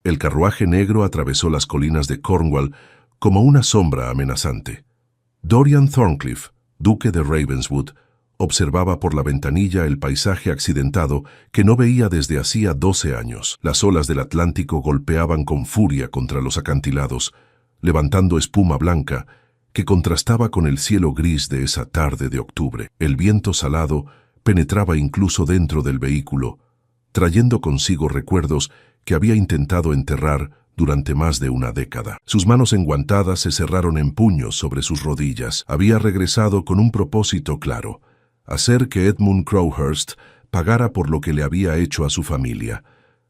El carruaje negro atravesó las colinas de Cornwall como una sombra amenazante. Dorian Thorncliffe, duque de Ravenswood, observaba por la ventanilla el paisaje accidentado que no veía desde hacía 12 años. Las olas del Atlántico golpeaban con furia contra los acantilados, levantando espuma blanca que contrastaba con el cielo gris de esa tarde de octubre. El viento salado penetraba incluso dentro del vehículo, trayendo consigo recuerdos que había intentado enterrar durante más de una década. Sus manos enguantadas se cerraron en puños sobre sus rodillas. Había regresado con un propósito claro: hacer que Edmund Crowhurst pagara por lo que le había hecho a su familia.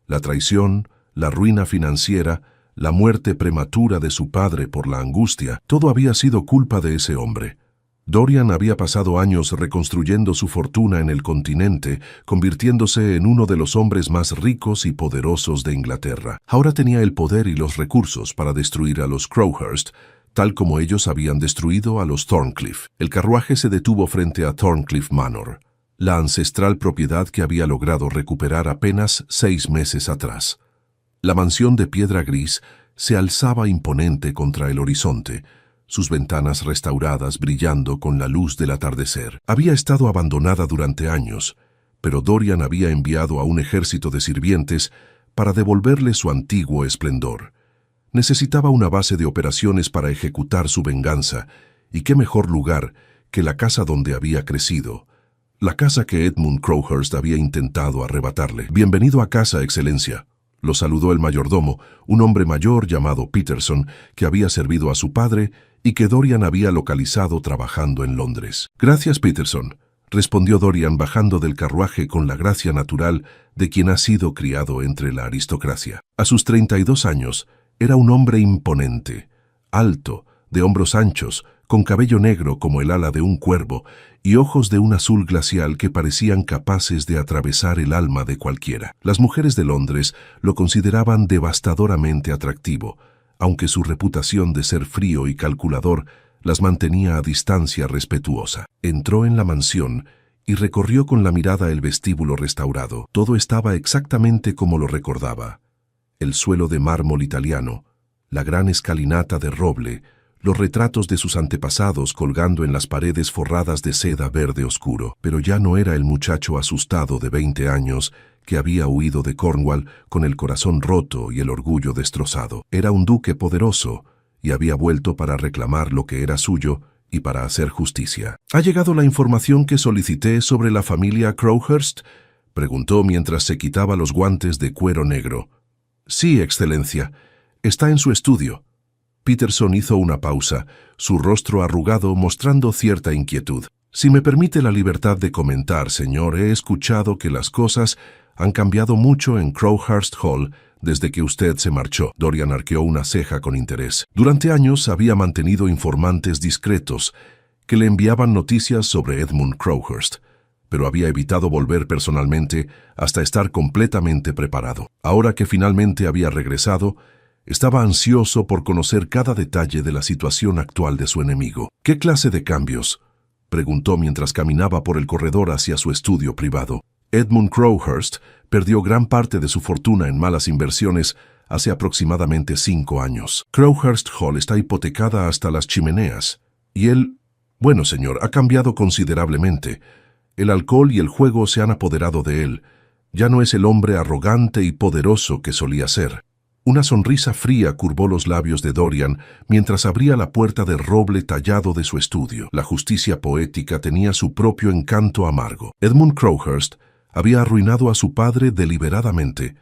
La traición, la ruina financiera, la muerte prematura de su padre por la angustia, todo había sido culpa de ese hombre. Dorian había pasado años reconstruyendo su fortuna en el continente, convirtiéndose en uno de los hombres más ricos y poderosos de Inglaterra. Ahora tenía el poder y los recursos para destruir a los Crowhurst, tal como ellos habían destruido a los Thorncliffe. El carruaje se detuvo frente a Thorncliffe Manor, la ancestral propiedad que había logrado recuperar apenas 6 meses atrás. La mansión de piedra gris se alzaba imponente contra el horizonte, sus ventanas restauradas brillando con la luz del atardecer. Había estado abandonada durante años, pero Dorian había enviado a un ejército de sirvientes para devolverle su antiguo esplendor. Necesitaba una base de operaciones para ejecutar su venganza, y qué mejor lugar que la casa donde había crecido, la casa que Edmund Crowhurst había intentado arrebatarle. «Bienvenido a casa, Excelencia», lo saludó el mayordomo, un hombre mayor llamado Peterson, que había servido a su padre y que Dorian había localizado trabajando en Londres. «Gracias, Peterson», respondió Dorian bajando del carruaje con la gracia natural de quien ha sido criado entre la aristocracia. A sus 32 años, era un hombre imponente, alto, de hombros anchos, con cabello negro como el ala de un cuervo y ojos de un azul glacial que parecían capaces de atravesar el alma de cualquiera. Las mujeres de Londres lo consideraban devastadoramente atractivo, aunque su reputación de ser frío y calculador las mantenía a distancia respetuosa. Entró en la mansión y recorrió con la mirada el vestíbulo restaurado. Todo estaba exactamente como lo recordaba. El suelo de mármol italiano, la gran escalinata de roble, los retratos de sus antepasados colgando en las paredes forradas de seda verde oscuro. Pero ya no era el muchacho asustado de 20 años que había huido de Cornwall con el corazón roto y el orgullo destrozado. Era un duque poderoso y había vuelto para reclamar lo que era suyo y para hacer justicia. «¿Ha llegado la información que solicité sobre la familia Crowhurst?», preguntó mientras se quitaba los guantes de cuero negro. «Sí, Excelencia. Está en su estudio». Peterson hizo una pausa, su rostro arrugado mostrando cierta inquietud. «Si me permite la libertad de comentar, señor, he escuchado que las cosas han cambiado mucho en Crowhurst Hall desde que usted se marchó». Dorian arqueó una ceja con interés. Durante años había mantenido informantes discretos que le enviaban noticias sobre Edmund Crowhurst, pero había evitado volver personalmente hasta estar completamente preparado. Ahora que finalmente había regresado, estaba ansioso por conocer cada detalle de la situación actual de su enemigo. «¿Qué clase de cambios?», preguntó mientras caminaba por el corredor hacia su estudio privado. Edmund Crowhurst perdió gran parte de su fortuna en malas inversiones hace aproximadamente 5 años. Crowhurst Hall está hipotecada hasta las chimeneas, y él, bueno, señor, ha cambiado considerablemente. El alcohol y el juego se han apoderado de él. Ya no es el hombre arrogante y poderoso que solía ser». Una sonrisa fría curvó los labios de Dorian mientras abría la puerta de roble tallado de su estudio. La justicia poética tenía su propio encanto amargo. Edmund Crowhurst había arruinado a su padre deliberadamente,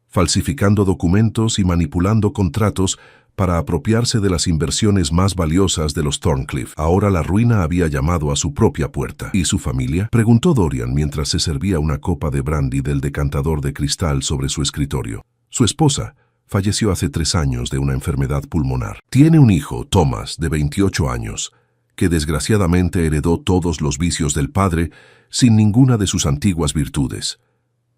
falsificando documentos y manipulando contratos para apropiarse de las inversiones más valiosas de los Thorncliffe. Ahora la ruina había llamado a su propia puerta. «¿Y su familia?», preguntó Dorian mientras se servía una copa de brandy del decantador de cristal sobre su escritorio. «Su esposa falleció hace 3 años de una enfermedad pulmonar. Tiene un hijo, Thomas, de 28 años, que desgraciadamente heredó todos los vicios del padre sin ninguna de sus antiguas virtudes.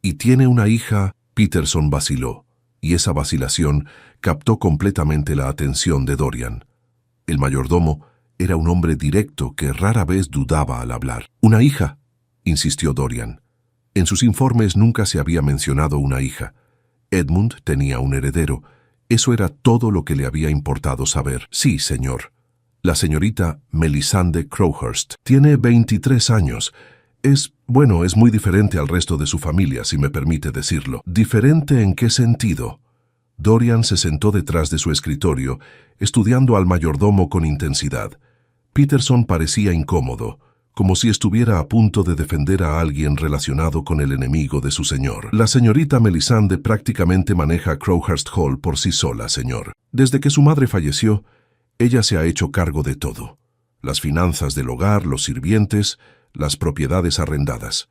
Y tiene una hija». Peterson vaciló, y esa vacilación captó completamente la atención de Dorian. El mayordomo era un hombre directo que rara vez dudaba al hablar. «¿Una hija?», insistió Dorian. En sus informes nunca se había mencionado una hija, Edmund tenía un heredero. Eso era todo lo que le había importado saber. Sí, señor. La señorita Melisande Crowhurst tiene 23 años. Es muy diferente al resto de su familia, si me permite decirlo. ¿Diferente en qué sentido? Dorian se sentó detrás de su escritorio, estudiando al mayordomo con intensidad. Peterson parecía incómodo, como si estuviera a punto de defender a alguien relacionado con el enemigo de su señor. La señorita Melisande prácticamente maneja Crowhurst Hall por sí sola, señor. Desde que su madre falleció, ella se ha hecho cargo de todo. Las finanzas del hogar, los sirvientes, las propiedades arrendadas.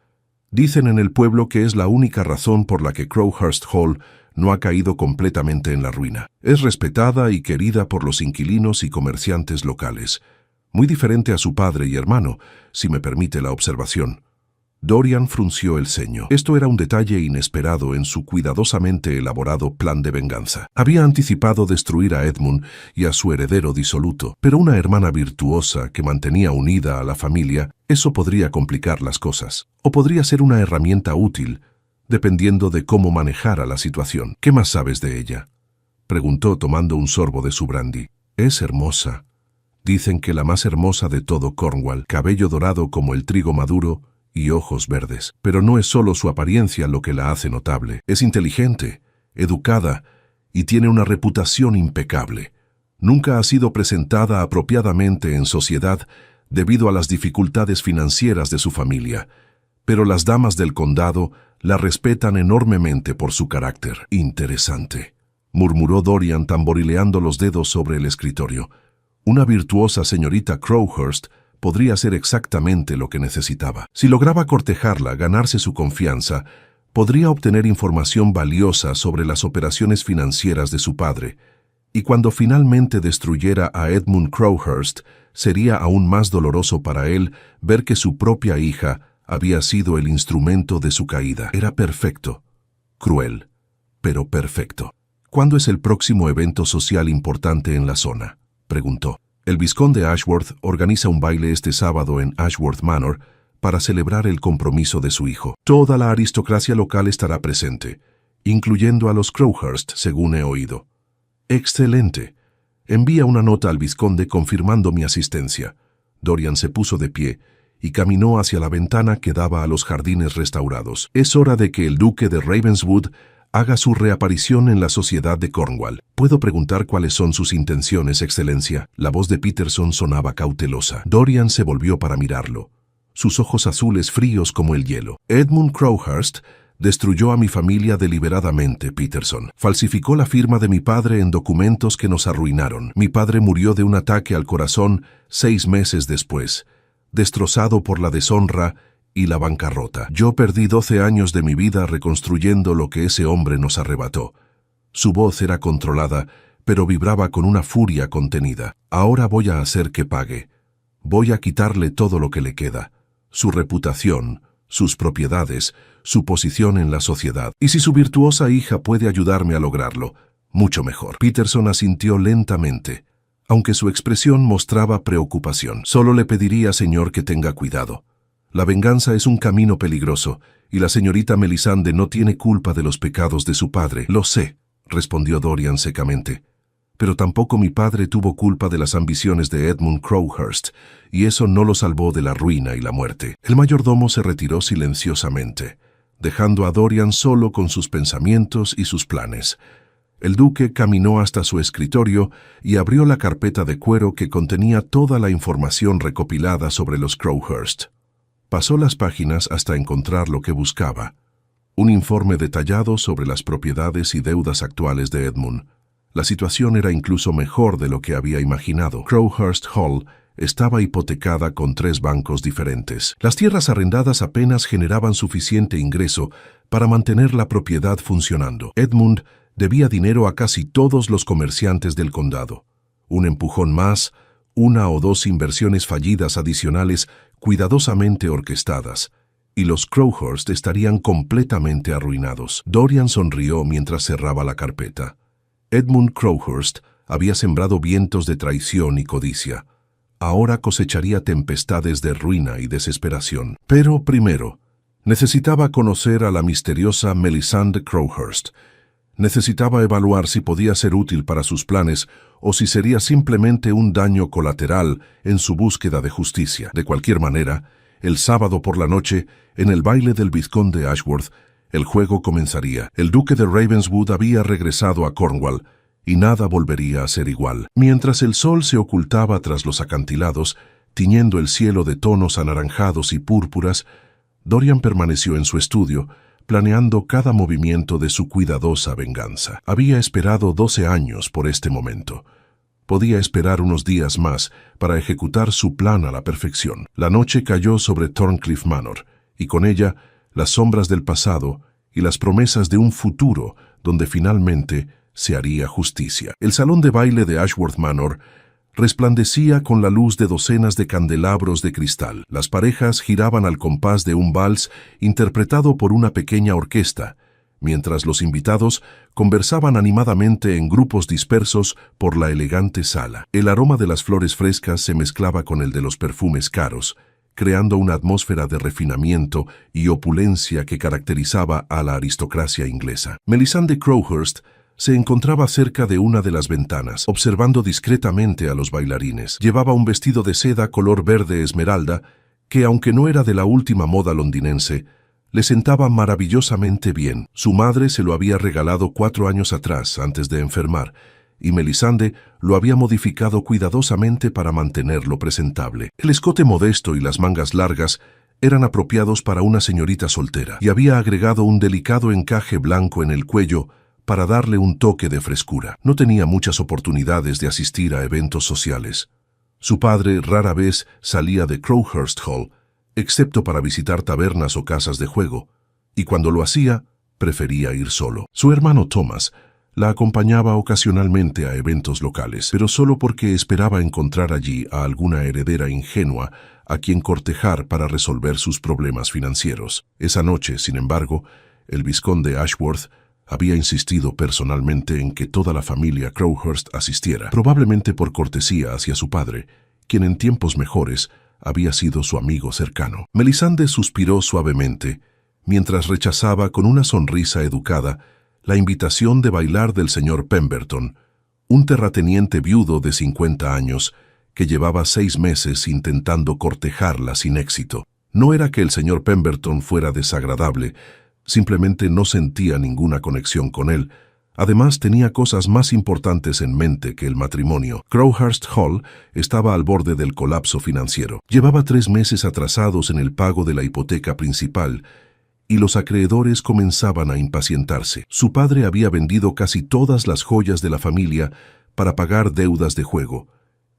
Dicen en el pueblo que es la única razón por la que Crowhurst Hall no ha caído completamente en la ruina. Es respetada y querida por los inquilinos y comerciantes locales. Muy diferente a su padre y hermano, si me permite la observación. Dorian frunció el ceño. Esto era un detalle inesperado en su cuidadosamente elaborado plan de venganza. Había anticipado destruir a Edmund y a su heredero disoluto, pero una hermana virtuosa que mantenía unida a la familia, eso podría complicar las cosas. O podría ser una herramienta útil, dependiendo de cómo manejara la situación. ¿Qué más sabes de ella?, preguntó tomando un sorbo de su brandy. Es hermosa. Dicen que la más hermosa de todo Cornwall, cabello dorado como el trigo maduro y ojos verdes. Pero no es solo su apariencia lo que la hace notable. Es inteligente, educada y tiene una reputación impecable. Nunca ha sido presentada apropiadamente en sociedad debido a las dificultades financieras de su familia, pero las damas del condado la respetan enormemente por su carácter. Interesante, murmuró Dorian tamborileando los dedos sobre el escritorio. Una virtuosa señorita Crowhurst podría ser exactamente lo que necesitaba. Si lograba cortejarla, ganarse su confianza, podría obtener información valiosa sobre las operaciones financieras de su padre, y cuando finalmente destruyera a Edmund Crowhurst, sería aún más doloroso para él ver que su propia hija había sido el instrumento de su caída. Era perfecto. Cruel, pero perfecto. ¿Cuándo es el próximo evento social importante en la zona?, preguntó. El vizconde Ashworth organiza un baile este sábado en Ashworth Manor para celebrar el compromiso de su hijo. Toda la aristocracia local estará presente, incluyendo a los Crowhurst, según he oído. Excelente. Envía una nota al vizconde confirmando mi asistencia. Dorian se puso de pie y caminó hacia la ventana que daba a los jardines restaurados. Es hora de que el duque de Ravenswood haga su reaparición en la sociedad de Cornwall. ¿Puedo preguntar cuáles son sus intenciones, Excelencia? La voz de Peterson sonaba cautelosa. Dorian se volvió para mirarlo, sus ojos azules fríos como el hielo. Edmund Crowhurst destruyó a mi familia deliberadamente, Peterson. Falsificó la firma de mi padre en documentos que nos arruinaron. Mi padre murió de un ataque al corazón 6 meses después, destrozado por la deshonra y la bancarrota. Yo perdí 12 años de mi vida reconstruyendo lo que ese hombre nos arrebató. Su voz era controlada, pero vibraba con una furia contenida. Ahora voy a hacer que pague. Voy a quitarle todo lo que le queda. Su reputación, sus propiedades, su posición en la sociedad. Y si su virtuosa hija puede ayudarme a lograrlo, mucho mejor. Peterson asintió lentamente, aunque su expresión mostraba preocupación. Solo le pediría, señor, que tenga cuidado. La venganza es un camino peligroso, y la señorita Melisande no tiene culpa de los pecados de su padre. Lo sé, respondió Dorian secamente. Pero tampoco mi padre tuvo culpa de las ambiciones de Edmund Crowhurst, y eso no lo salvó de la ruina y la muerte. El mayordomo se retiró silenciosamente, dejando a Dorian solo con sus pensamientos y sus planes. El duque caminó hasta su escritorio y abrió la carpeta de cuero que contenía toda la información recopilada sobre los Crowhurst. Pasó las páginas hasta encontrar lo que buscaba. Un informe detallado sobre las propiedades y deudas actuales de Edmund. La situación era incluso mejor de lo que había imaginado. Crowhurst Hall estaba hipotecada con 3 bancos diferentes. Las tierras arrendadas apenas generaban suficiente ingreso para mantener la propiedad funcionando. Edmund debía dinero a casi todos los comerciantes del condado. Un empujón más, 1 o 2 inversiones fallidas adicionales cuidadosamente orquestadas, y los Crowhurst estarían completamente arruinados. Dorian sonrió mientras cerraba la carpeta. Edmund Crowhurst había sembrado vientos de traición y codicia. Ahora cosecharía tempestades de ruina y desesperación. Pero primero, necesitaba conocer a la misteriosa Melisande Crowhurst. Necesitaba evaluar si podía ser útil para sus planes o si sería simplemente un daño colateral en su búsqueda de justicia. De cualquier manera, el sábado por la noche, en el baile del vizconde Ashworth, el juego comenzaría. El duque de Ravenswood había regresado a Cornwall y nada volvería a ser igual. Mientras el sol se ocultaba tras los acantilados, tiñendo el cielo de tonos anaranjados y púrpuras, Dorian permaneció en su estudio, planeando cada movimiento de su cuidadosa venganza. Había esperado 12 años por este momento. Podía esperar unos días más para ejecutar su plan a la perfección. La noche cayó sobre Thorncliffe Manor, y con ella las sombras del pasado y las promesas de un futuro donde finalmente se haría justicia. El salón de baile de Ashworth Manor resplandecía con la luz de docenas de candelabros de cristal. Las parejas giraban al compás de un vals interpretado por una pequeña orquesta, mientras los invitados conversaban animadamente en grupos dispersos por la elegante sala. El aroma de las flores frescas se mezclaba con el de los perfumes caros, creando una atmósfera de refinamiento y opulencia que caracterizaba a la aristocracia inglesa. Melisande Crowhurst se encontraba cerca de una de las ventanas, observando discretamente a los bailarines. Llevaba un vestido de seda color verde esmeralda que, aunque no era de la última moda londinense, le sentaba maravillosamente bien. Su madre se lo había regalado 4 años atrás, antes de enfermar, y Melisande lo había modificado cuidadosamente para mantenerlo presentable. El escote modesto y las mangas largas eran apropiados para una señorita soltera, y había agregado un delicado encaje blanco en el cuello para darle un toque de frescura. No tenía muchas oportunidades de asistir a eventos sociales. Su padre rara vez salía de Crowhurst Hall, excepto para visitar tabernas o casas de juego, y cuando lo hacía, prefería ir solo. Su hermano Thomas la acompañaba ocasionalmente a eventos locales, pero solo porque esperaba encontrar allí a alguna heredera ingenua a quien cortejar para resolver sus problemas financieros. Esa noche, sin embargo, el vizconde Ashworth había insistido personalmente en que toda la familia Crowhurst asistiera, probablemente por cortesía hacia su padre, quien en tiempos mejores había sido su amigo cercano. Melisande suspiró suavemente, mientras rechazaba con una sonrisa educada la invitación de bailar del señor Pemberton, un terrateniente viudo de 50 años que llevaba 6 meses intentando cortejarla sin éxito. No era que el señor Pemberton fuera desagradable, simplemente no sentía ninguna conexión con él. Además, tenía cosas más importantes en mente que el matrimonio. Crowhurst Hall estaba al borde del colapso financiero. Llevaba 3 meses atrasados en el pago de la hipoteca principal, y los acreedores comenzaban a impacientarse. Su padre había vendido casi todas las joyas de la familia para pagar deudas de juego,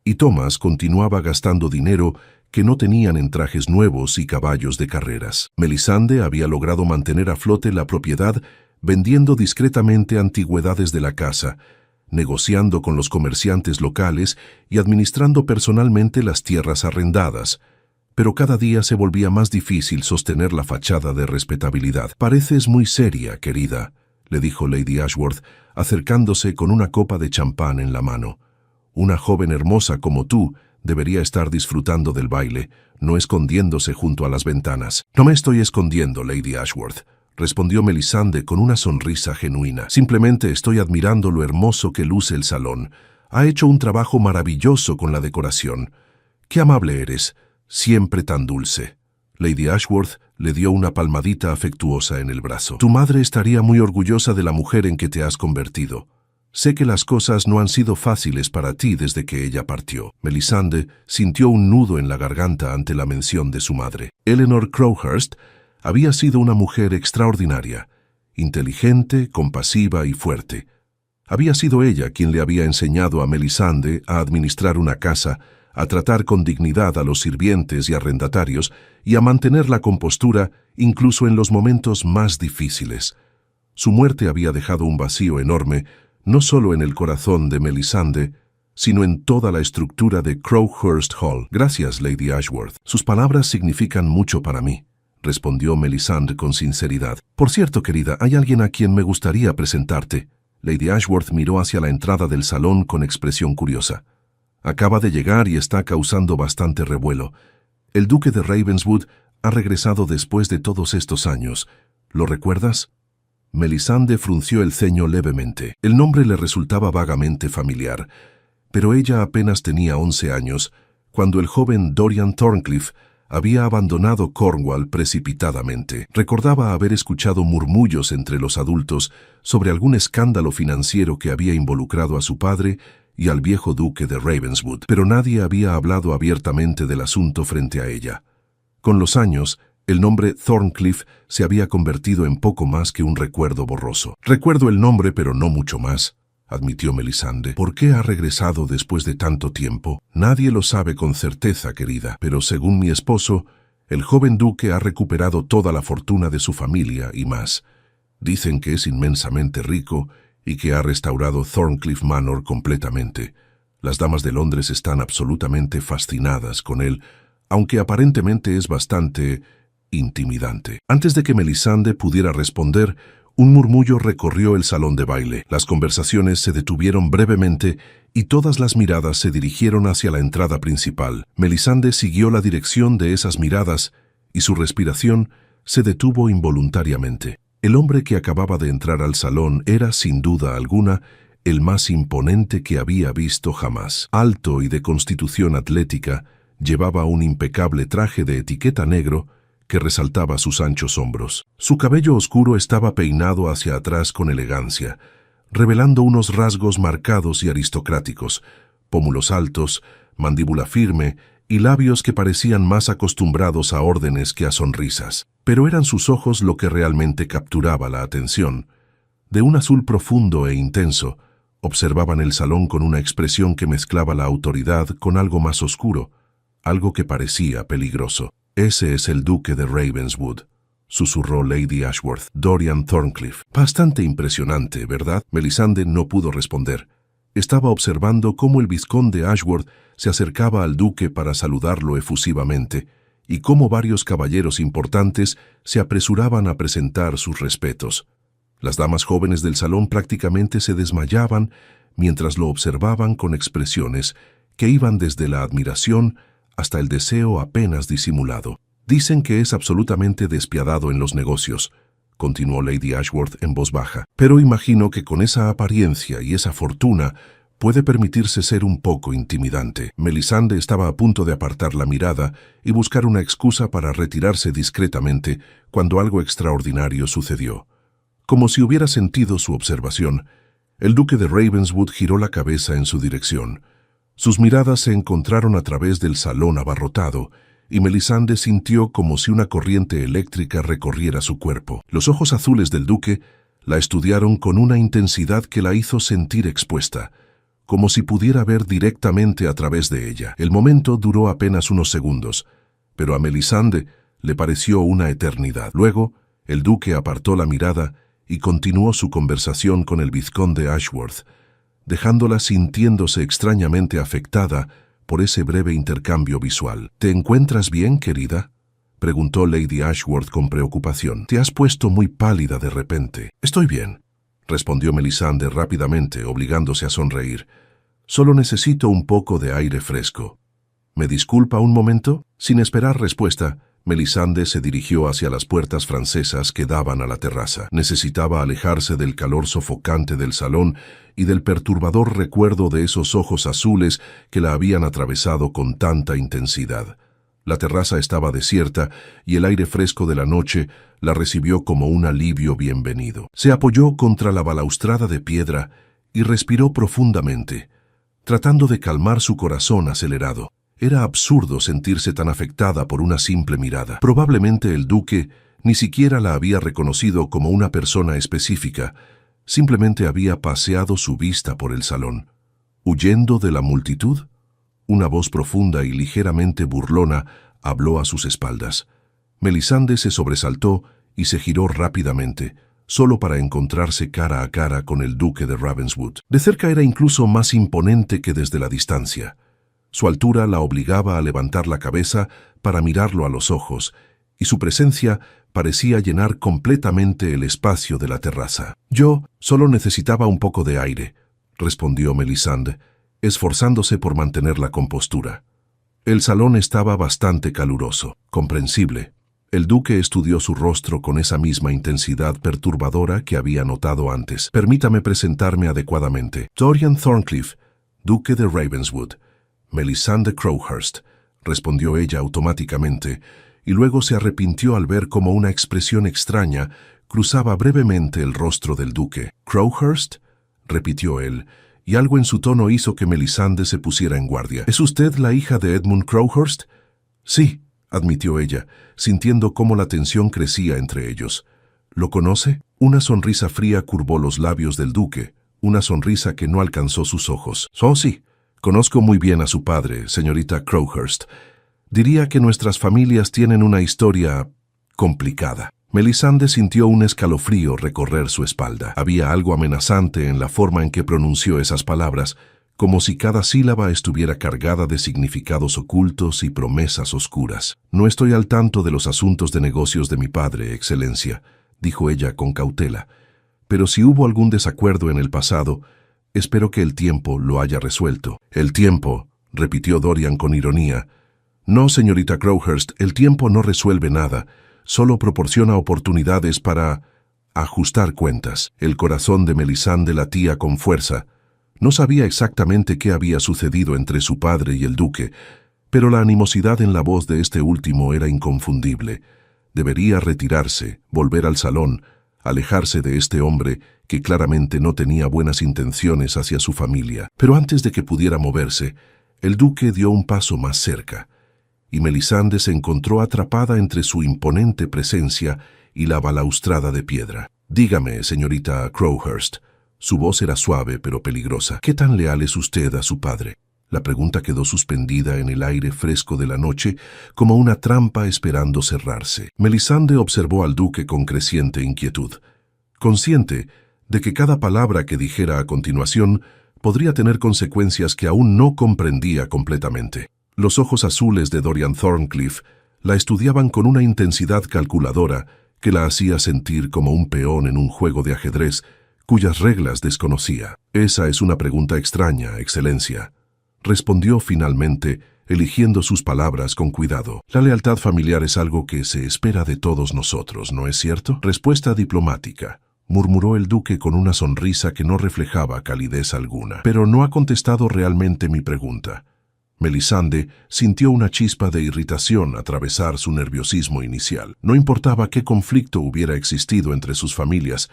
y Thomas continuaba gastando dinero que no tenían en trajes nuevos y caballos de carreras. Melisande había logrado mantener a flote la propiedad vendiendo discretamente antigüedades de la casa, negociando con los comerciantes locales y administrando personalmente las tierras arrendadas, pero cada día se volvía más difícil sostener la fachada de respetabilidad. «Pareces muy seria, querida», le dijo Lady Ashworth, acercándose con una copa de champán en la mano. «Una joven hermosa como tú debería estar disfrutando del baile, no escondiéndose junto a las ventanas». «No me estoy escondiendo, Lady Ashworth», respondió Melisande con una sonrisa genuina. «Simplemente estoy admirando lo hermoso que luce el salón. Ha hecho un trabajo maravilloso con la decoración. Qué amable eres, siempre tan dulce». Lady Ashworth le dio una palmadita afectuosa en el brazo. «Tu madre estaría muy orgullosa de la mujer en que te has convertido. Sé que las cosas no han sido fáciles para ti desde que ella partió». Melisande sintió un nudo en la garganta ante la mención de su madre. Eleanor Crowhurst había sido una mujer extraordinaria, inteligente, compasiva y fuerte. Había sido ella quien le había enseñado a Melisande a administrar una casa, a tratar con dignidad a los sirvientes y arrendatarios y a mantener la compostura incluso en los momentos más difíciles. Su muerte había dejado un vacío enorme, no solo en el corazón de Melisande, sino en toda la estructura de Crowhurst Hall. «Gracias, Lady Ashworth. Sus palabras significan mucho para mí», respondió Melisande con sinceridad. «Por cierto, querida, hay alguien a quien me gustaría presentarte». Lady Ashworth miró hacia la entrada del salón con expresión curiosa. «Acaba de llegar y está causando bastante revuelo. El duque de Ravenswood ha regresado después de todos estos años. ¿Lo recuerdas?». Melisande frunció el ceño levemente. El nombre le resultaba vagamente familiar, pero ella apenas tenía 11 años cuando el joven Dorian Thorncliffe había abandonado Cornwall precipitadamente. Recordaba haber escuchado murmullos entre los adultos sobre algún escándalo financiero que había involucrado a su padre y al viejo duque de Ravenswood, pero nadie había hablado abiertamente del asunto frente a ella. Con los años, el nombre Thorncliffe se había convertido en poco más que un recuerdo borroso. «Recuerdo el nombre, pero no mucho más», admitió Melisande. «¿Por qué ha regresado después de tanto tiempo? Nadie lo sabe con certeza, querida, pero según mi esposo, el joven duque ha recuperado toda la fortuna de su familia y más. Dicen que es inmensamente rico y que ha restaurado Thorncliffe Manor completamente. Las damas de Londres están absolutamente fascinadas con él, aunque aparentemente es bastante intimidante». Antes de que Melisande pudiera responder, un murmullo recorrió el salón de baile. Las conversaciones se detuvieron brevemente y todas las miradas se dirigieron hacia la entrada principal. Melisande siguió la dirección de esas miradas y su respiración se detuvo involuntariamente. El hombre que acababa de entrar al salón era, sin duda alguna, el más imponente que había visto jamás. Alto y de constitución atlética, llevaba un impecable traje de etiqueta negro que resaltaba sus anchos hombros. Su cabello oscuro estaba peinado hacia atrás con elegancia, revelando unos rasgos marcados y aristocráticos, pómulos altos, mandíbula firme y labios que parecían más acostumbrados a órdenes que a sonrisas. Pero eran sus ojos lo que realmente capturaba la atención. De un azul profundo e intenso, observaban el salón con una expresión que mezclaba la autoridad con algo más oscuro, algo que parecía peligroso. «Ese es el duque de Ravenswood», susurró Lady Ashworth. «Dorian Thorncliffe». Bastante impresionante, ¿verdad? Melisande no pudo responder. Estaba observando cómo el vizconde Ashworth se acercaba al duque para saludarlo efusivamente, y cómo varios caballeros importantes se apresuraban a presentar sus respetos. Las damas jóvenes del salón prácticamente se desmayaban mientras lo observaban con expresiones que iban desde la admiración hasta el deseo apenas disimulado. «Dicen que es absolutamente despiadado en los negocios», continuó Lady Ashworth en voz baja, «pero imagino que con esa apariencia y esa fortuna puede permitirse ser un poco intimidante». Melisande estaba a punto de apartar la mirada y buscar una excusa para retirarse discretamente cuando algo extraordinario sucedió. Como si hubiera sentido su observación, el duque de Ravenswood giró la cabeza en su dirección. Sus miradas se encontraron a través del salón abarrotado, y Melisande sintió como si una corriente eléctrica recorriera su cuerpo. Los ojos azules del duque la estudiaron con una intensidad que la hizo sentir expuesta, como si pudiera ver directamente a través de ella. El momento duró apenas unos segundos, pero a Melisande le pareció una eternidad. Luego, el duque apartó la mirada y continuó su conversación con el vizconde Ashworth, dejándola sintiéndose extrañamente afectada por ese breve intercambio visual. «¿Te encuentras bien, querida?», preguntó Lady Ashworth con preocupación. «Te has puesto muy pálida de repente». «Estoy bien», respondió Melisande rápidamente, obligándose a sonreír. «Solo necesito un poco de aire fresco». «¿Me disculpa un momento?». Sin esperar respuesta, Melisande se dirigió hacia las puertas francesas que daban a la terraza. Necesitaba alejarse del calor sofocante del salón y del perturbador recuerdo de esos ojos azules que la habían atravesado con tanta intensidad. La terraza estaba desierta y el aire fresco de la noche la recibió como un alivio bienvenido. Se apoyó contra la balaustrada de piedra y respiró profundamente, tratando de calmar su corazón acelerado. Era absurdo sentirse tan afectada por una simple mirada. Probablemente el duque ni siquiera la había reconocido como una persona específica, simplemente había paseado su vista por el salón. ¿Huyendo de la multitud? Una voz profunda y ligeramente burlona habló a sus espaldas. Melisande se sobresaltó y se giró rápidamente, solo para encontrarse cara a cara con el duque de Ravenswood. De cerca era incluso más imponente que desde la distancia. Su altura la obligaba a levantar la cabeza para mirarlo a los ojos, y su presencia parecía llenar completamente el espacio de la terraza. «Yo solo necesitaba un poco de aire», respondió Melisande, esforzándose por mantener la compostura. El salón estaba bastante caluroso. «Comprensible», El duque estudió su rostro con esa misma intensidad perturbadora que había notado antes. Permítame presentarme adecuadamente. Dorian Thorncliffe, duque de Ravenswood. Melisande Crowhurst, respondió ella automáticamente, y luego se arrepintió al ver cómo una expresión extraña cruzaba brevemente el rostro del duque. «¿Crowhurst?», repitió él, y algo en su tono hizo que Melisande se pusiera en guardia. «¿Es usted la hija de Edmund Crowhurst?». «Sí», admitió ella, sintiendo cómo la tensión crecía entre ellos. «¿Lo conoce?». Una sonrisa fría curvó los labios del duque, una sonrisa que no alcanzó sus ojos. «Oh, sí, conozco muy bien a su padre, señorita Crowhurst. Diría que nuestras familias tienen una historia complicada». Melisande sintió un escalofrío recorrer su espalda. Había algo amenazante en la forma en que pronunció esas palabras, como si cada sílaba estuviera cargada de significados ocultos y promesas oscuras. «No estoy al tanto de los asuntos de negocios de mi padre, Excelencia», dijo ella con cautela. «Pero si hubo algún desacuerdo en el pasado, espero que el tiempo lo haya resuelto». «¿El tiempo?», repitió Dorian con ironía. «No, señorita Crowhurst, el tiempo no resuelve nada. Solo proporciona oportunidades para ajustar cuentas». El corazón de Melisande latía con fuerza. No sabía exactamente qué había sucedido entre su padre y el duque, pero la animosidad en la voz de este último era inconfundible. Debería retirarse, volver al salón, alejarse de este hombre que claramente no tenía buenas intenciones hacia su familia. Pero antes de que pudiera moverse, el duque dio un paso más cerca, y Melisande se encontró atrapada entre su imponente presencia y la balaustrada de piedra. «Dígame, señorita Crowhurst». Su voz era suave pero peligrosa. «¿Qué tan leal es usted a su padre?». La pregunta quedó suspendida en el aire fresco de la noche, como una trampa esperando cerrarse. Melisande observó al duque con creciente inquietud, consciente de que cada palabra que dijera a continuación podría tener consecuencias que aún no comprendía completamente. Los ojos azules de Dorian Thorncliffe la estudiaban con una intensidad calculadora que la hacía sentir como un peón en un juego de ajedrez cuyas reglas desconocía. «Esa es una pregunta extraña, Excelencia», respondió finalmente, eligiendo sus palabras con cuidado. «La lealtad familiar es algo que se espera de todos nosotros, ¿no es cierto?». «Respuesta diplomática», murmuró el duque con una sonrisa que no reflejaba calidez alguna. «Pero no ha contestado realmente mi pregunta». Melisande sintió una chispa de irritación atravesar su nerviosismo inicial. No importaba qué conflicto hubiera existido entre sus familias,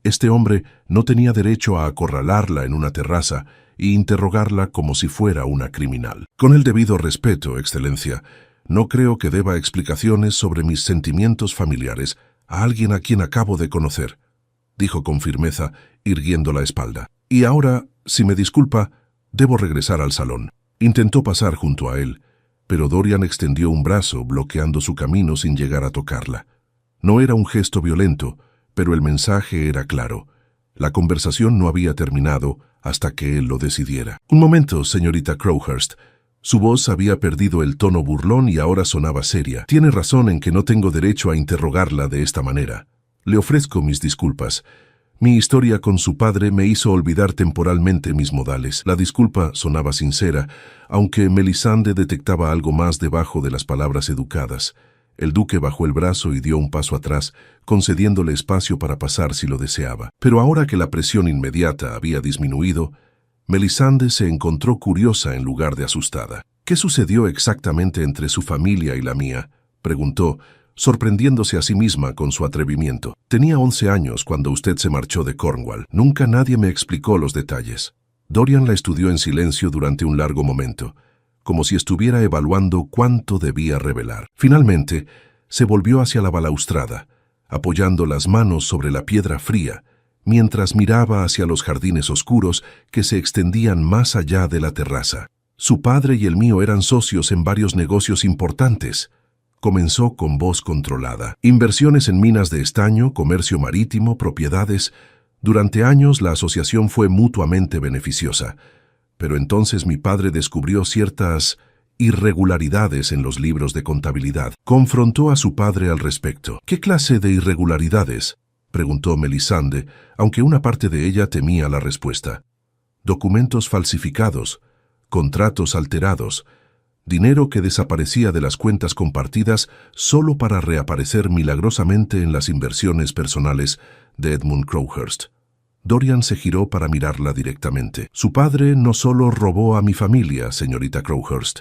este hombre no tenía derecho a acorralarla en una terraza e interrogarla como si fuera una criminal. «Con el debido respeto, Excelencia, no creo que deba explicaciones sobre mis sentimientos familiares a alguien a quien acabo de conocer», dijo con firmeza, irguiendo la espalda. «Y ahora, si me disculpa, debo regresar al salón». Intentó pasar junto a él, pero Dorian extendió un brazo bloqueando su camino sin llegar a tocarla. No era un gesto violento, pero el mensaje era claro. La conversación no había terminado hasta que él lo decidiera. «Un momento, señorita Crowhurst». Su voz había perdido el tono burlón y ahora sonaba seria. «Tiene razón en que no tengo derecho a interrogarla de esta manera. Le ofrezco mis disculpas. Mi historia con su padre me hizo olvidar temporalmente mis modales». La disculpa sonaba sincera, aunque Melisande detectaba algo más debajo de las palabras educadas. El duque bajó el brazo y dio un paso atrás, concediéndole espacio para pasar si lo deseaba. Pero ahora que la presión inmediata había disminuido, Melisande se encontró curiosa en lugar de asustada. «¿Qué sucedió exactamente entre su familia y la mía?», preguntó, sorprendiéndose a sí misma con su atrevimiento. «Tenía 11 años cuando usted se marchó de Cornwall. Nunca nadie me explicó los detalles». Dorian la estudió en silencio durante un largo momento, como si estuviera evaluando cuánto debía revelar. Finalmente, se volvió hacia la balaustrada, apoyando las manos sobre la piedra fría, mientras miraba hacia los jardines oscuros que se extendían más allá de la terraza. «Su padre y el mío eran socios en varios negocios importantes», comenzó con voz controlada. «Inversiones en minas de estaño, comercio marítimo, propiedades. Durante años la asociación fue mutuamente beneficiosa. Pero entonces mi padre descubrió ciertas irregularidades en los libros de contabilidad». Confrontó a su padre al respecto. «¿Qué clase de irregularidades?», preguntó Melisande, aunque una parte de ella temía la respuesta. «Documentos falsificados, contratos alterados, dinero que desaparecía de las cuentas compartidas solo para reaparecer milagrosamente en las inversiones personales de Edmund Crowhurst. Dorian se giró para mirarla directamente. Su padre no solo robó a mi familia, señorita Crowhurst,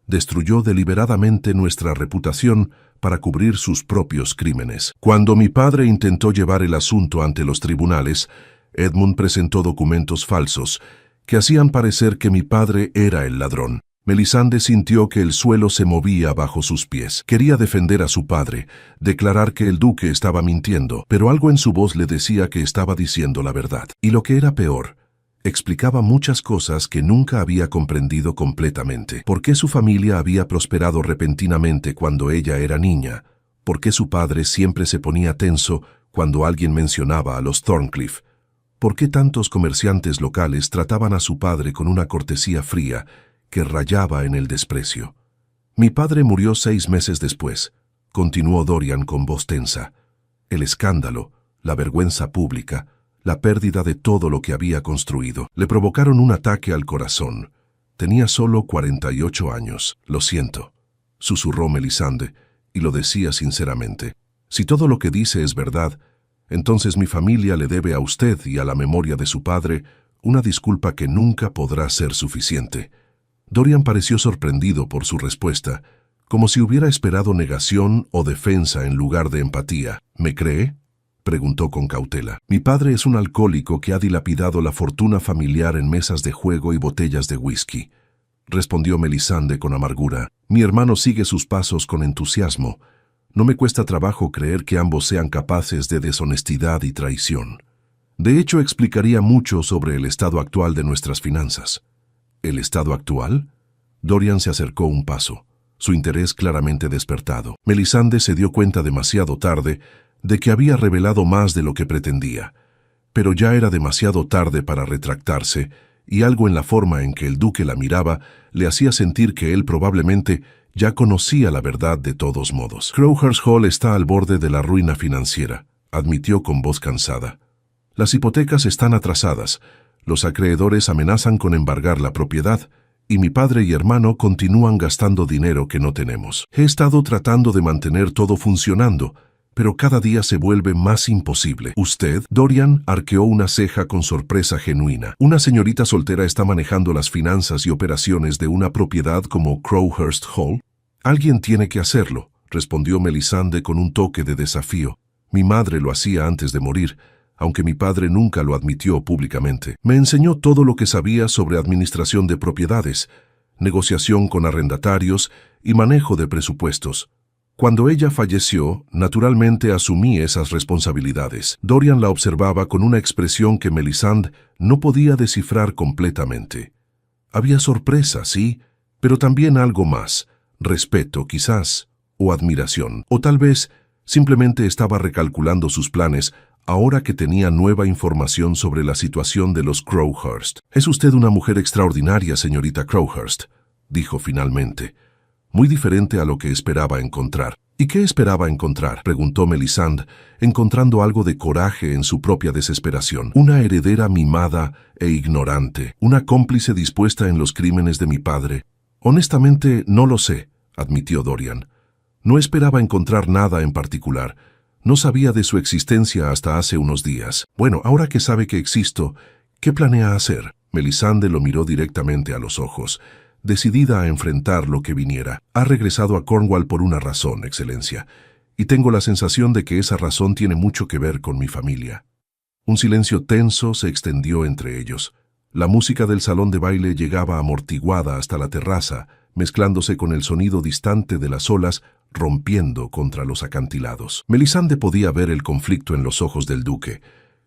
destruyó deliberadamente nuestra reputación para cubrir sus propios crímenes. Cuando mi padre intentó llevar el asunto ante los tribunales, Edmund presentó documentos falsos que hacían parecer que mi padre era el ladrón. Melisande sintió que el suelo se movía bajo sus pies. Quería defender a su padre, declarar que el duque estaba mintiendo, pero algo en su voz le decía que estaba diciendo la verdad. Y lo que era peor, explicaba muchas cosas que nunca había comprendido completamente. ¿Por qué su familia había prosperado repentinamente cuando ella era niña? ¿Por qué su padre siempre se ponía tenso cuando alguien mencionaba a los Thorncliffe? ¿Por qué tantos comerciantes locales trataban a su padre con una cortesía fría que rayaba en el desprecio? Mi padre murió 6 meses después, continuó Dorian con voz tensa. El escándalo, la vergüenza pública, la pérdida de todo lo que había construido, le provocaron un ataque al corazón. Tenía solo 48 años. Lo siento, susurró Melisande, y lo decía sinceramente. Si todo lo que dice es verdad, entonces mi familia le debe a usted y a la memoria de su padre una disculpa que nunca podrá ser suficiente. Dorian pareció sorprendido por su respuesta, como si hubiera esperado negación o defensa en lugar de empatía. ¿Me cree?, preguntó con cautela. Mi padre es un alcohólico que ha dilapidado la fortuna familiar en mesas de juego y botellas de whisky, respondió Melisande con amargura. Mi hermano sigue sus pasos con entusiasmo. No me cuesta trabajo creer que ambos sean capaces de deshonestidad y traición. De hecho, explicaría mucho sobre el estado actual de nuestras finanzas. ¿El estado actual? Dorian se acercó un paso, su interés claramente despertado. Melisande se dio cuenta demasiado tarde de que había revelado más de lo que pretendía, pero ya era demasiado tarde para retractarse, y algo en la forma en que el duque la miraba le hacía sentir que él probablemente ya conocía la verdad de todos modos. Crowhurst Hall está al borde de la ruina financiera, admitió con voz cansada. Las hipotecas están atrasadas, los acreedores amenazan con embargar la propiedad, y mi padre y hermano continúan gastando dinero que no tenemos. He estado tratando de mantener todo funcionando, pero cada día se vuelve más imposible. ¿Usted? Dorian arqueó una ceja con sorpresa genuina. ¿Una señorita soltera está manejando las finanzas y operaciones de una propiedad como Crowhurst Hall? Alguien tiene que hacerlo, respondió Melisande con un toque de desafío. Mi madre lo hacía antes de morir, aunque mi padre nunca lo admitió públicamente. Me enseñó todo lo que sabía sobre administración de propiedades, negociación con arrendatarios y manejo de presupuestos. Cuando ella falleció, naturalmente asumí esas responsabilidades. Dorian la observaba con una expresión que Melisande no podía descifrar completamente. Había sorpresa, sí, pero también algo más, respeto quizás, o admiración. O tal vez simplemente estaba recalculando sus planes ahora que tenía nueva información sobre la situación de los Crowhurst. «Es usted una mujer extraordinaria, señorita Crowhurst», dijo finalmente. Muy diferente a lo que esperaba encontrar. ¿Y qué esperaba encontrar?, preguntó Melisande, encontrando algo de coraje en su propia desesperación. Una heredera mimada e ignorante, una cómplice dispuesta en los crímenes de mi padre. Honestamente, no lo sé, admitió Dorian. No esperaba encontrar nada en particular. No sabía de su existencia hasta hace unos días. Bueno, ahora que sabe que existo, ¿qué planea hacer? Melisande lo miró directamente a los ojos, decidida a enfrentar lo que viniera. Ha regresado a Cornwall por una razón, Excelencia, y tengo la sensación de que esa razón tiene mucho que ver con mi familia. Un silencio tenso se extendió entre ellos. La música del salón de baile llegaba amortiguada hasta la terraza, mezclándose con el sonido distante de las olas rompiendo contra los acantilados. Melisande podía ver el conflicto en los ojos del duque,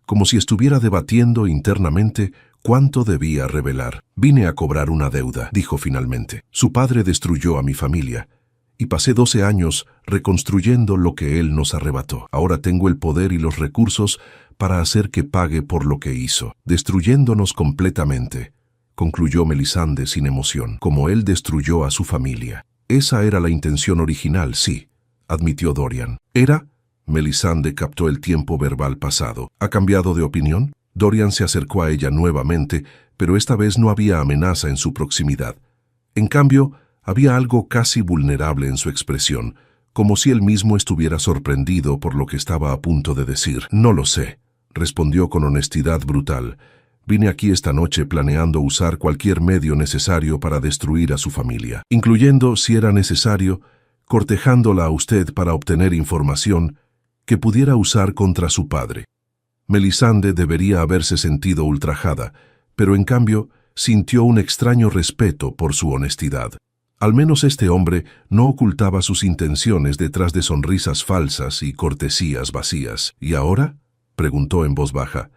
como si estuviera debatiendo internamente cuánto debía revelar. «Vine a cobrar una deuda», dijo finalmente. «Su padre destruyó a mi familia, y pasé 12 años reconstruyendo lo que él nos arrebató. Ahora tengo el poder y los recursos para hacer que pague por lo que hizo, destruyéndonos completamente», concluyó Melisande sin emoción, «como él destruyó a su familia». «Esa era la intención original, sí», admitió Dorian. «¿Era?» Melisande captó el tiempo verbal pasado. «¿Ha cambiado de opinión?» Dorian se acercó a ella nuevamente, pero esta vez no había amenaza en su proximidad. En cambio, Había algo casi vulnerable en su expresión, como si él mismo estuviera sorprendido por lo que estaba a punto de decir. «No lo sé», respondió con honestidad brutal. «Vine aquí esta noche planeando usar cualquier medio necesario para destruir a su familia, incluyendo, si era necesario, cortejándola a usted para obtener información que pudiera usar contra su padre». Melisande debería haberse sentido ultrajada, pero en cambio sintió un extraño respeto por su honestidad. Al menos este hombre no ocultaba sus intenciones detrás de sonrisas falsas y cortesías vacías. «¿Y ahora?», preguntó en voz baja.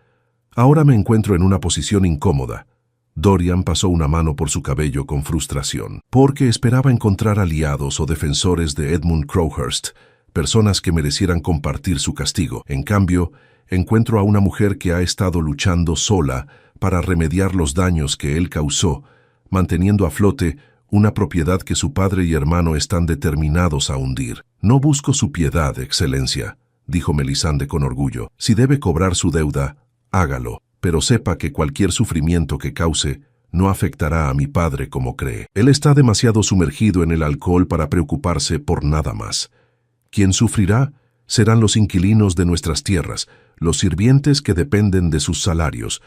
«Ahora me encuentro en una posición incómoda». Dorian pasó una mano por su cabello con frustración, porque esperaba encontrar aliados o defensores de Edmund Crowhurst, personas que merecieran compartir su castigo. En cambio, encuentro a una mujer que ha estado luchando sola para remediar los daños que él causó, manteniendo a flote una propiedad que su padre y hermano están determinados a hundir. «No busco su piedad, Excelencia», dijo Melisande con orgullo. «Si debe cobrar su deuda, hágalo, pero sepa que cualquier sufrimiento que cause no afectará a mi padre como cree. Él está demasiado sumergido en el alcohol para preocuparse por nada más. Quien sufrirá serán los inquilinos de nuestras tierras, los sirvientes que dependen de sus salarios,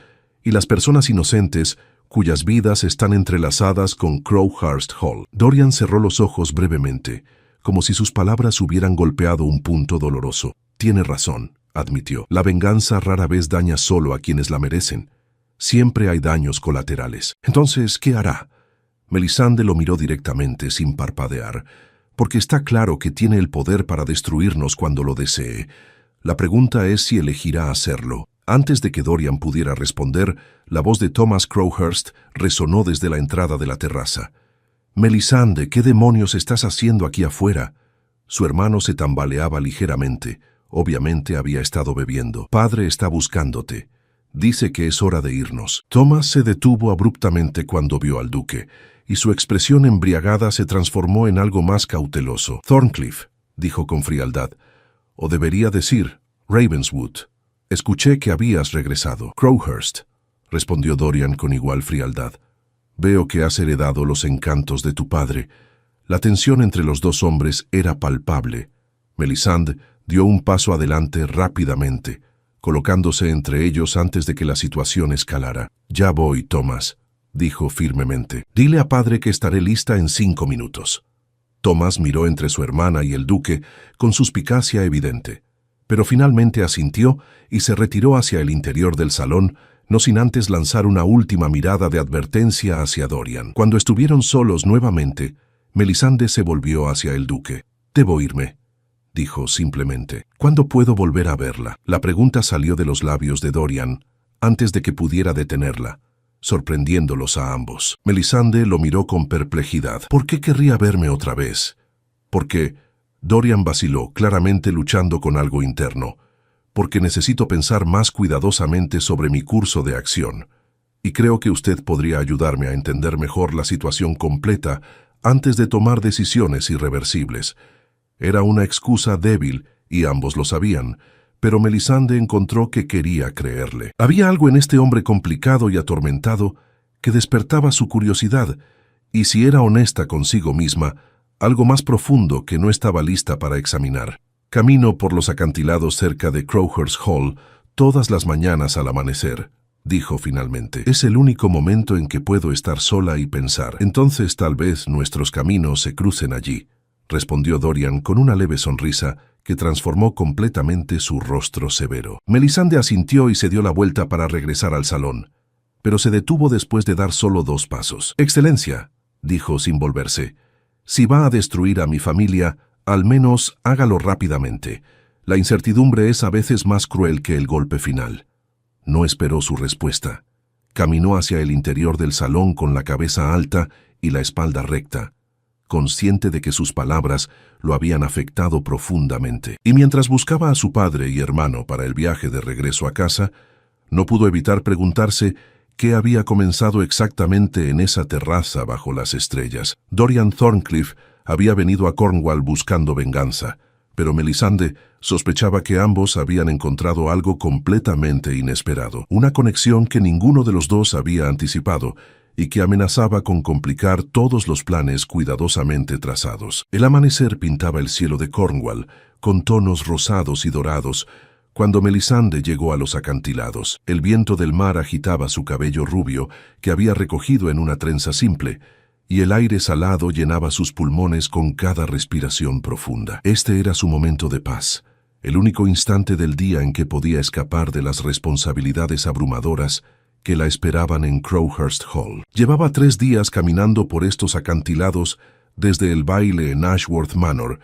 y las personas inocentes cuyas vidas están entrelazadas con Crowhurst Hall». Dorian cerró los ojos brevemente, como si sus palabras hubieran golpeado un punto doloroso. «Tiene razón», admitió. «La venganza rara vez daña solo a quienes la merecen. Siempre hay daños colaterales». «Entonces, ¿qué hará?». Melisande lo miró directamente, sin parpadear. «Porque está claro que tiene el poder para destruirnos cuando lo desee. La pregunta es si elegirá hacerlo». Antes de que Dorian pudiera responder, la voz de Thomas Crowhurst resonó desde la entrada de la terraza. «Melisande, ¿qué demonios estás haciendo aquí afuera?». Su hermano se tambaleaba ligeramente. Obviamente había estado bebiendo. «Padre está buscándote. Dice que es hora de irnos». Thomas se detuvo abruptamente cuando vio al duque, y su expresión embriagada se transformó en algo más cauteloso. «Thorncliffe», dijo con frialdad, «o debería decir, Ravenswood. Escuché que habías regresado». «Crowhurst», respondió Dorian con igual frialdad. «Veo que has heredado los encantos de tu padre». La tensión entre los dos hombres era palpable. Melisande dio un paso adelante rápidamente, colocándose entre ellos antes de que la situación escalara. «Ya voy, Thomas», dijo firmemente. «Dile a padre que estaré lista en 5 minutos». Thomas miró entre su hermana y el duque con suspicacia evidente, pero finalmente asintió y se retiró hacia el interior del salón, no sin antes lanzar una última mirada de advertencia hacia Dorian. Cuando estuvieron solos nuevamente, Melisande se volvió hacia el duque. «Debo irme», dijo simplemente. «¿Cuándo puedo volver a verla?». La pregunta salió de los labios de Dorian antes de que pudiera detenerla, sorprendiéndolos a ambos. Melisande lo miró con perplejidad. «¿Por qué querría verme otra vez?». «Porque…». Dorian vaciló, claramente luchando con algo interno. «Porque necesito pensar más cuidadosamente sobre mi curso de acción. Y creo que usted podría ayudarme a entender mejor la situación completa antes de tomar decisiones irreversibles». Era una excusa débil, y ambos lo sabían, pero Melisande encontró que quería creerle. Había algo en este hombre complicado y atormentado que despertaba su curiosidad, y si era honesta consigo misma, algo más profundo que no estaba lista para examinar. «Camino por los acantilados cerca de Crowhurst Hall todas las mañanas al amanecer», dijo finalmente. «Es el único momento en que puedo estar sola y pensar. Entonces tal vez nuestros caminos se crucen allí», respondió Dorian con una leve sonrisa que transformó completamente su rostro severo. Melisande asintió y se dio la vuelta para regresar al salón, pero se detuvo después de dar solo 2 pasos. «Excelencia», dijo sin volverse, «si va a destruir a mi familia, al menos hágalo rápidamente. La incertidumbre es a veces más cruel que el golpe final». No esperó su respuesta. Caminó hacia el interior del salón con la cabeza alta y la espalda recta, consciente de que sus palabras lo habían afectado profundamente. Y mientras buscaba a su padre y hermano para el viaje de regreso a casa, no pudo evitar preguntarse qué había comenzado exactamente en esa terraza bajo las estrellas. Dorian Thorncliffe había venido a Cornwall buscando venganza, pero Melisande sospechaba que ambos habían encontrado algo completamente inesperado, una conexión que ninguno de los dos había anticipado y que amenazaba con complicar todos los planes cuidadosamente trazados. El amanecer pintaba el cielo de Cornwall con tonos rosados y dorados cuando Melisande llegó a los acantilados. El viento del mar agitaba su cabello rubio que había recogido en una trenza simple, y el aire salado llenaba sus pulmones con cada respiración profunda. Este era su momento de paz, el único instante del día en que podía escapar de las responsabilidades abrumadoras que la esperaban en Crowhurst Hall. Llevaba 3 días caminando por estos acantilados desde el baile en Ashworth Manor,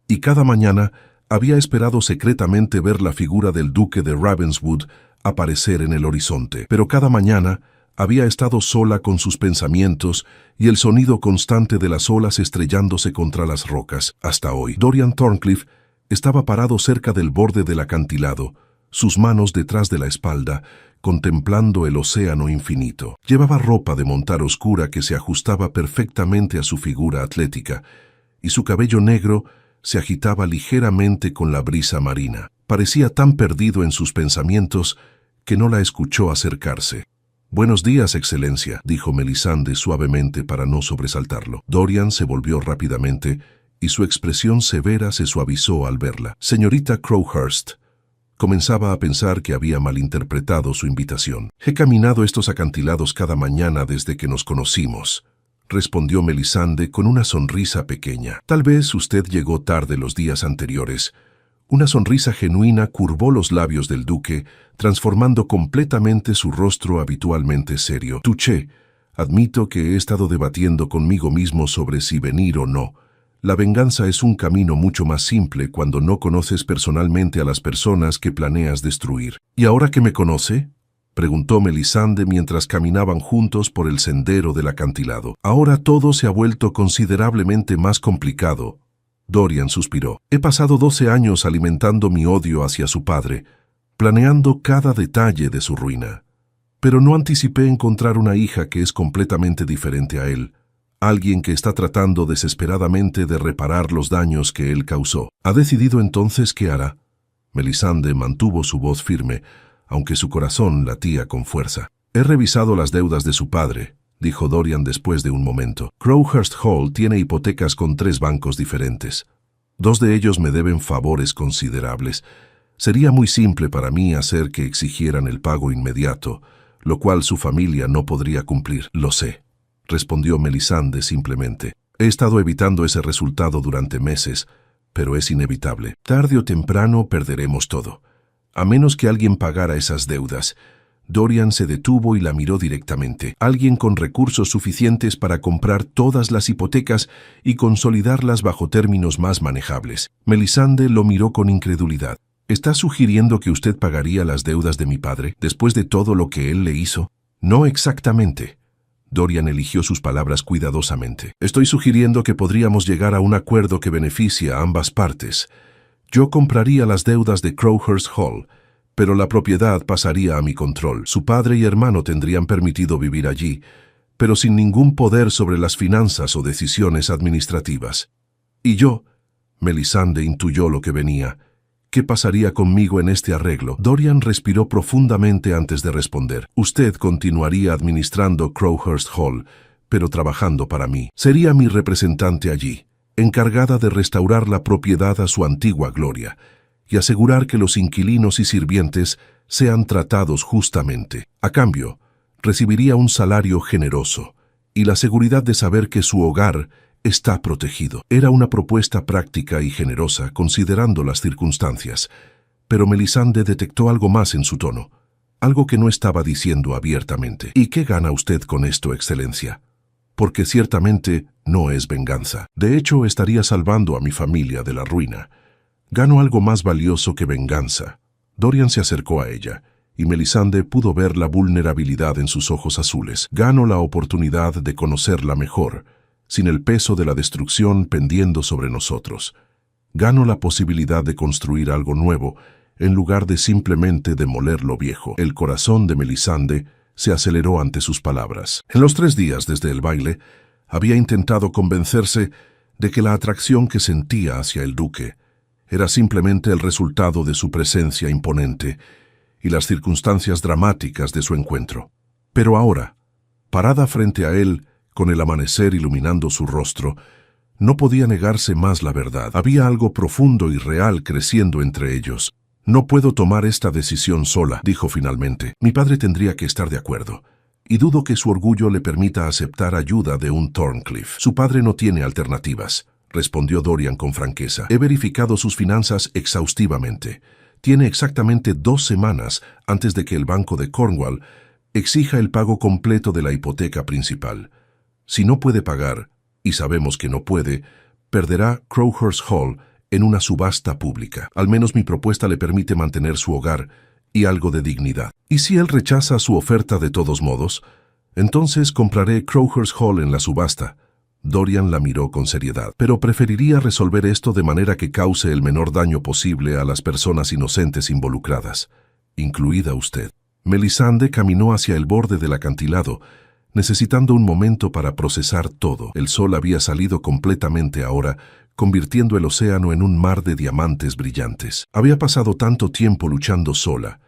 y cada mañana había esperado secretamente ver la figura del duque de Ravenswood aparecer en el horizonte. Pero cada mañana había estado sola con sus pensamientos y el sonido constante de las olas estrellándose contra las rocas. Hasta hoy, Dorian Thorncliffe estaba parado cerca del borde del acantilado, sus manos detrás de la espalda, contemplando el océano infinito. Llevaba ropa de montar oscura que se ajustaba perfectamente a su figura atlética, y su cabello negro se agitaba ligeramente con la brisa marina. Parecía tan perdido en sus pensamientos que no la escuchó acercarse. «Buenos días, Excelencia», dijo Melisande suavemente para no sobresaltarlo. Dorian se volvió rápidamente y su expresión severa se suavizó al verla. «Señorita Crowhurst», comenzaba a pensar que había malinterpretado su invitación. «He caminado estos acantilados cada mañana desde que nos conocimos», respondió Melisande con una sonrisa pequeña. «Tal vez usted llegó tarde los días anteriores». Una sonrisa genuina curvó los labios del duque, transformando completamente su rostro habitualmente serio. «Touché, admito que he estado debatiendo conmigo mismo sobre si venir o no. La venganza es un camino mucho más simple cuando no conoces personalmente a las personas que planeas destruir». «¿Y ahora que me conoce?», preguntó Melisande mientras caminaban juntos por el sendero del acantilado. «Ahora todo se ha vuelto considerablemente más complicado». Dorian suspiró. «He pasado 12 años alimentando mi odio hacia su padre, planeando cada detalle de su ruina. Pero no anticipé encontrar una hija que es completamente diferente a él, alguien que está tratando desesperadamente de reparar los daños que él causó. ¿Ha decidido entonces qué hará?». Melisande mantuvo su voz firme, aunque su corazón latía con fuerza. «He revisado las deudas de su padre», dijo Dorian después de un momento. «Crowhurst Hall tiene hipotecas con 3 bancos diferentes. 2 de ellos me deben favores considerables. Sería muy simple para mí hacer que exigieran el pago inmediato, lo cual su familia no podría cumplir». «Lo sé», respondió Melisande simplemente. «He estado evitando ese resultado durante meses, pero es inevitable. Tarde o temprano perderemos todo, a menos que alguien pagara esas deudas». Dorian se detuvo y la miró directamente. «Alguien con recursos suficientes para comprar todas las hipotecas y consolidarlas bajo términos más manejables». Melisande lo miró con incredulidad. «¿Está sugiriendo que usted pagaría las deudas de mi padre después de todo lo que él le hizo?». «No exactamente». Dorian eligió sus palabras cuidadosamente. «Estoy sugiriendo que podríamos llegar a un acuerdo que beneficie a ambas partes. Yo compraría las deudas de Crowhurst Hall, pero la propiedad pasaría a mi control. Su padre y hermano tendrían permitido vivir allí, pero sin ningún poder sobre las finanzas o decisiones administrativas. Y yo», Melisande intuyó lo que venía, «¿qué pasaría conmigo en este arreglo?». Dorian respiró profundamente antes de responder. «Usted continuaría administrando Crowhurst Hall, pero trabajando para mí. Sería mi representante allí, encargada de restaurar la propiedad a su antigua gloria y asegurar que los inquilinos y sirvientes sean tratados justamente. A cambio, recibiría un salario generoso y la seguridad de saber que su hogar está protegido». Era una propuesta práctica y generosa considerando las circunstancias, pero Melisande detectó algo más en su tono, algo que no estaba diciendo abiertamente. «¿Y qué gana usted con esto, Excelencia?». «Porque ciertamente no es venganza. De hecho, estaría salvando a mi familia de la ruina. Gano algo más valioso que venganza». Dorian se acercó a ella, y Melisande pudo ver la vulnerabilidad en sus ojos azules. «Gano la oportunidad de conocerla mejor, sin el peso de la destrucción pendiendo sobre nosotros. Gano la posibilidad de construir algo nuevo, en lugar de simplemente demoler lo viejo». El corazón de Melisande se aceleró ante sus palabras. En los 3 días desde el baile, había intentado convencerse de que la atracción que sentía hacia el duque era simplemente el resultado de su presencia imponente y las circunstancias dramáticas de su encuentro. Pero ahora, Parada frente a él, con el amanecer iluminando su rostro, no podía negarse más la verdad. Había algo profundo y real creciendo entre ellos. «No puedo tomar esta decisión sola», dijo finalmente. «Mi padre tendría que estar de acuerdo. Y dudo que su orgullo le permita aceptar ayuda de un Thorncliffe. Su padre no tiene alternativas», respondió Dorian con franqueza. «He verificado sus finanzas exhaustivamente. Tiene exactamente 2 semanas antes de que el Banco de Cornwall exija el pago completo de la hipoteca principal. Si no puede pagar, y sabemos que no puede, perderá Crowhurst Hall en una subasta pública. Al menos mi propuesta le permite mantener su hogar y algo de dignidad. ¿Y si él rechaza su oferta de todos modos? Entonces compraré Crowhurst Hall en la subasta». Dorian la miró con seriedad. «Pero preferiría resolver esto de manera que cause el menor daño posible a las personas inocentes involucradas, incluida usted». Melisande caminó hacia el borde del acantilado, necesitando un momento para procesar todo. El sol había salido completamente ahora, convirtiendo el océano en un mar de diamantes brillantes. Había pasado tanto tiempo luchando sola,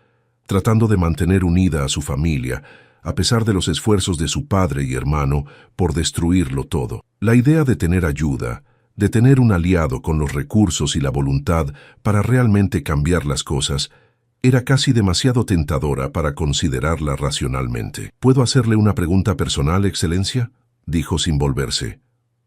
tratando de mantener unida a su familia, a pesar de los esfuerzos de su padre y hermano por destruirlo todo. La idea de tener ayuda, de tener un aliado con los recursos y la voluntad para realmente cambiar las cosas, era casi demasiado tentadora para considerarla racionalmente. «¿Puedo hacerle una pregunta personal, Excelencia?», dijo sin volverse.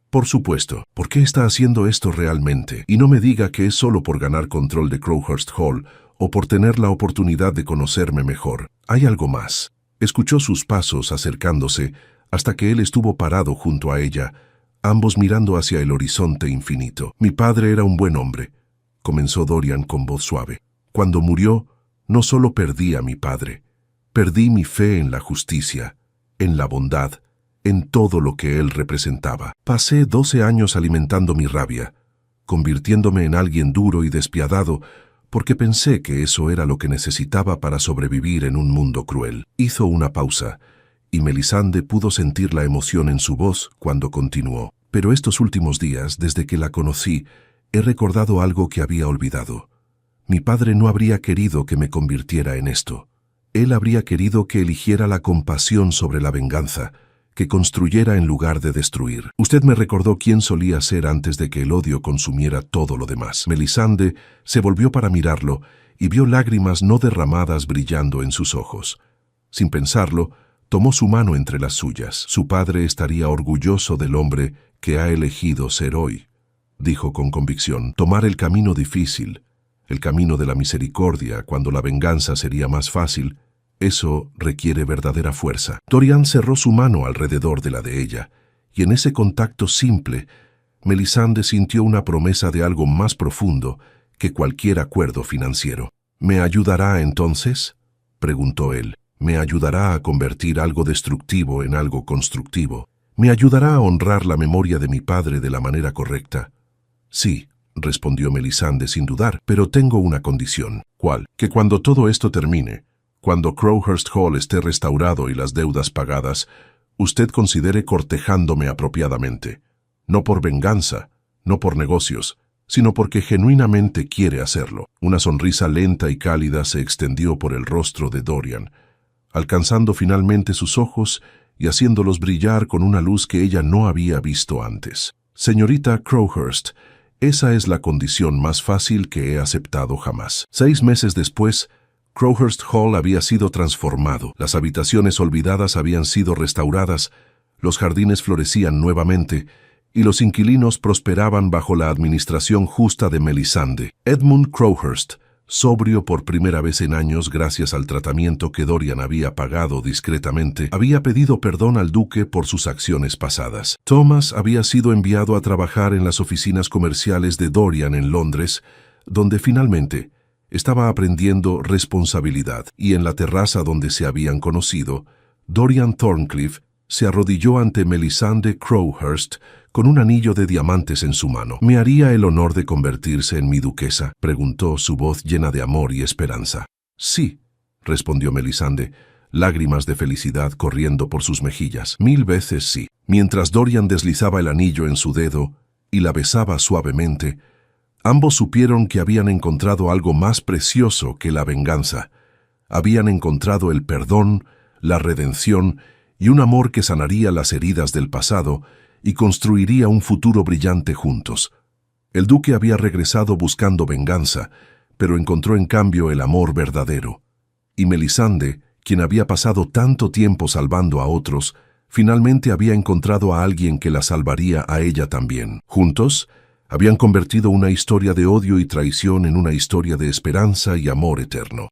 «Por supuesto. ¿Por qué está haciendo esto realmente? Y no me diga que es solo por ganar control de Crowhurst Hall o por tener la oportunidad de conocerme mejor. Hay algo más». Escuchó sus pasos acercándose hasta que él estuvo parado junto a ella, ambos mirando hacia el horizonte infinito. «Mi padre era un buen hombre», comenzó Dorian con voz suave. «Cuando murió, no solo perdí a mi padre, perdí mi fe en la justicia, en la bondad, en todo lo que él representaba. Pasé 12 años alimentando mi rabia, convirtiéndome en alguien duro y despiadado, porque pensé que eso era lo que necesitaba para sobrevivir en un mundo cruel». Hizo una pausa, y Melisande pudo sentir la emoción en su voz cuando continuó. «Pero estos últimos días, desde que la conocí, he recordado algo que había olvidado. Mi padre no habría querido que me convirtiera en esto. Él habría querido que eligiera la compasión sobre la venganza, que construyera en lugar de destruir. Usted me recordó quién solía ser antes de que el odio consumiera todo lo demás». Melisande se volvió para mirarlo y vio lágrimas no derramadas brillando en sus ojos. Sin pensarlo, tomó su mano entre las suyas. «Su padre estaría orgulloso del hombre que ha elegido ser hoy», dijo con convicción. «Tomar el camino difícil, el camino de la misericordia, cuando la venganza sería más fácil, eso requiere verdadera fuerza». Dorian cerró su mano alrededor de la de ella, y en ese contacto simple, Melisande sintió una promesa de algo más profundo que cualquier acuerdo financiero. «¿Me ayudará entonces?», preguntó él. «¿Me ayudará a convertir algo destructivo en algo constructivo? ¿Me ayudará a honrar la memoria de mi padre de la manera correcta?». «Sí», respondió Melisande sin dudar, «pero tengo una condición». «¿Cuál?». «Que cuando todo esto termine, cuando Crowhurst Hall esté restaurado y las deudas pagadas, usted considere cortejándome apropiadamente. No por venganza, no por negocios, sino porque genuinamente quiere hacerlo». Una sonrisa lenta y cálida se extendió por el rostro de Dorian, alcanzando finalmente sus ojos y haciéndolos brillar con una luz que ella no había visto antes. «Señorita Crowhurst, esa es la condición más fácil que he aceptado jamás». 6 meses después, Crowhurst Hall había sido transformado. Las habitaciones olvidadas habían sido restauradas, los jardines florecían nuevamente, y los inquilinos prosperaban bajo la administración justa de Melisande. Edmund Crowhurst, sobrio por primera vez en años gracias al tratamiento que Dorian había pagado discretamente, había pedido perdón al duque por sus acciones pasadas. Thomas había sido enviado a trabajar en las oficinas comerciales de Dorian en Londres, donde finalmente estaba aprendiendo responsabilidad, y en la terraza donde se habían conocido, Dorian Thorncliffe se arrodilló ante Melisande Crowhurst con un anillo de diamantes en su mano. «¿Me haría el honor de convertirse en mi duquesa?», preguntó su voz llena de amor y esperanza. «Sí», respondió Melisande, lágrimas de felicidad corriendo por sus mejillas. «1000 veces sí». Mientras Dorian deslizaba el anillo en su dedo y la besaba suavemente, ambos supieron que habían encontrado algo más precioso que la venganza. Habían encontrado el perdón, la redención y un amor que sanaría las heridas del pasado y construiría un futuro brillante juntos. El duque había regresado buscando venganza, pero encontró en cambio el amor verdadero. Y Melisande, quien había pasado tanto tiempo salvando a otros, finalmente había encontrado a alguien que la salvaría a ella también. Juntos, habían convertido una historia de odio y traición en una historia de esperanza y amor eterno.